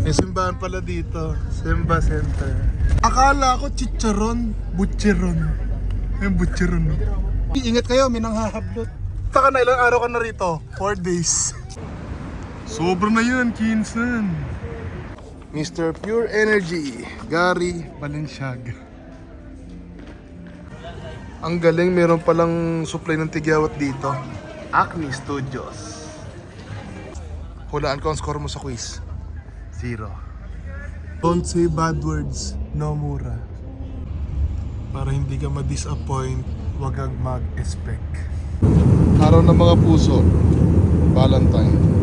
May simbahan pala dito, Simba Center. Akala ko chicharon, butcheron. Yung butcheron. Ingat kayo, may nanghahablot. Taka na, ilang araw ka na rito? 4 days. Sobra na yun, Kinsan. Mr. Pure Energy, Gary Balenciaga. Ang galing, meron palang supply ng tigyawat dito. Acme Studios. Hulaan ko ang score mo sa quiz. 0. Don't say bad words, no mura. Para hindi ka ma-disappoint, wag kang mag-expect. Araw ng mga puso, Valentine.